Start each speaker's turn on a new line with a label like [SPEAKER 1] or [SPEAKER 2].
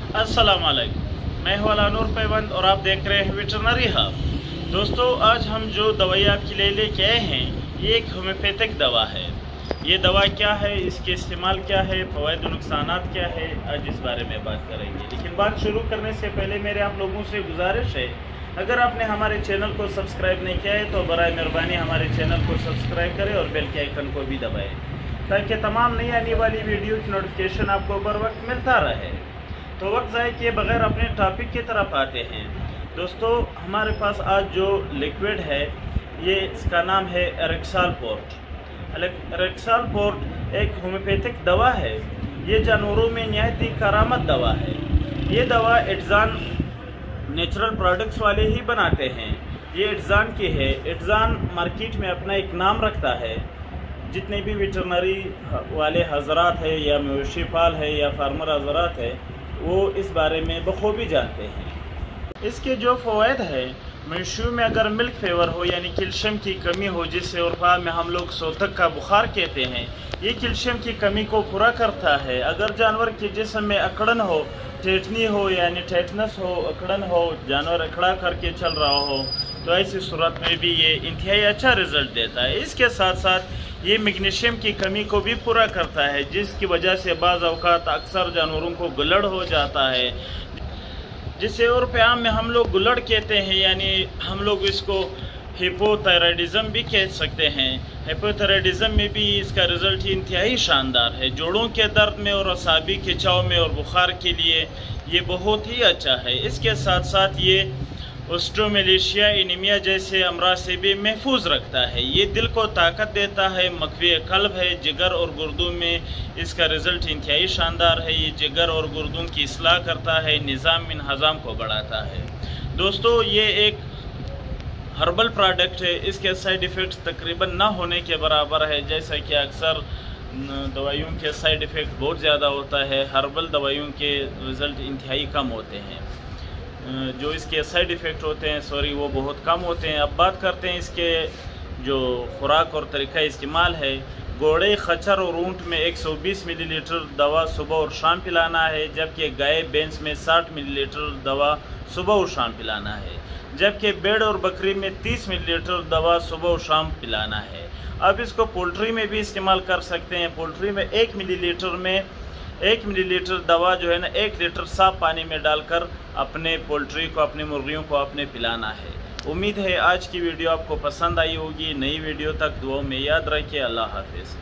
[SPEAKER 1] अस्सलाम वालेकुम, मैं हूं अलानूर पैवंद और आप देख रहे हैं वेटरनरी हब। दोस्तों, आज हम जो दवाई आपके लिए लेके आए हैं ये एक होम्योपैथिक दवा है। ये दवा क्या है, इसके इस्तेमाल क्या है, फ़वाइद और नुकसानात क्या है, आज इस बारे में बात करेंगे। लेकिन बात शुरू करने से पहले मेरे आप लोगों से गुजारिश है, अगर आपने हमारे चैनल को सब्सक्राइब नहीं किया है तो बराए मेहरबानी हमारे चैनल को सब्सक्राइब करें और बेल के आइकन को भी दबाएँ ताकि तमाम नई आने वाली वीडियो की नोटिफिकेशन आपको बर वक्त मिलता रहे। तो वक्त ज़ाय किए बगैर अपने टॉपिक की तरफ आते हैं। दोस्तों, हमारे पास आज जो लिक्विड है ये इसका नाम है एरेक्साल पोर्ट। एरेक्साल पोर्ट एक होम्योपैथिक दवा है। ये जानवरों में नहायत ही करामत दवा है। ये दवा एडजान नेचुरल प्रोडक्ट्स वाले ही बनाते हैं। ये एडजान की है। एडजान मार्केट में अपना एक नाम रखता है। जितने भी वेटरनरी वाले हजरात है या मवेशी पाल है या फार्मर हजरात है वो इस बारे में बखूबी जानते हैं। इसके जो फ़वाइद है, मवेशियों में अगर मिल्क फेवर हो यानी कैल्शियम की कमी हो, जिसे उर्फा में हम लोग सोतक का बुखार कहते हैं, ये कैल्शियम की कमी को पूरा करता है। अगर जानवर के जिस्म में अकड़न हो, टेटनी हो यानी टेटनस हो, अकड़न हो, जानवर अकड़ा करके चल रहा हो, तो ऐसी सूरत में भी ये इंतहाई अच्छा रिज़ल्ट देता है। इसके साथ साथ ये मैग्नीशियम की कमी को भी पूरा करता है, जिसकी वजह से बाज़ औक़ात अक्सर जानवरों को गुलड़ हो जाता है, जिसे उर्फ़ आम में हम लोग गुलड़ कहते हैं। यानी हम लोग इसको हिपोथायराइडिज़म भी कह सकते हैं। हिपोथायराइडिज़म में भी इसका रिज़ल्ट इंतहाई शानदार है। जोड़ों के दर्द में और असाबी खिंचाव में और बुखार के लिए ये बहुत ही अच्छा है। इसके साथ साथ ये ऑस्ट्रोमेलेशिया, एनीमिया जैसे अमराज से भी महफूज रखता है। ये दिल को ताकत देता है। मखवी कल्ब है। जिगर और गुर्दों में इसका रिज़ल्ट इंतहाई शानदार है। ये जिगर और गुर्दों की इस्लाह करता है, निज़ाम इंहज़ाम को बढ़ाता है। दोस्तों, ये एक हर्बल प्रोडक्ट है। इसके साइड इफ़ेक्ट्स तकरीबन ना होने के बराबर है। जैसा कि अक्सर दवाइयों के साइड इफ़ेक्ट बहुत ज़्यादा होता है, हर्बल दवाइयों के रिज़ल्ट इंतहाई कम होते हैं। जो इसके साइड इफ़ेक्ट होते हैं वो बहुत कम होते हैं। अब बात करते हैं इसके जो खुराक और तरीक़ा इस्तेमाल है। घोड़े, खच्चर और ऊँट में 120 मिलीलीटर दवा सुबह और शाम पिलाना है, जबकि गाय, भैंस में 60 मिलीलीटर दवा सुबह और शाम पिलाना है, जबकि भेड़ और बकरी में 30 मिलीलीटर दवा सुबह और शाम पिलाना है। अब इसको पोल्ट्री में भी इस्तेमाल कर सकते हैं। पोल्ट्री में 1 मिलीलीटर दवा जो है ना 1 लीटर साफ पानी में डालकर अपने पोल्ट्री को, अपनी मुर्गियों को अपने पिलाना है। उम्मीद है आज की वीडियो आपको पसंद आई होगी। नई वीडियो तक दुआओं में याद रखिए। अल्लाह हाफिज़।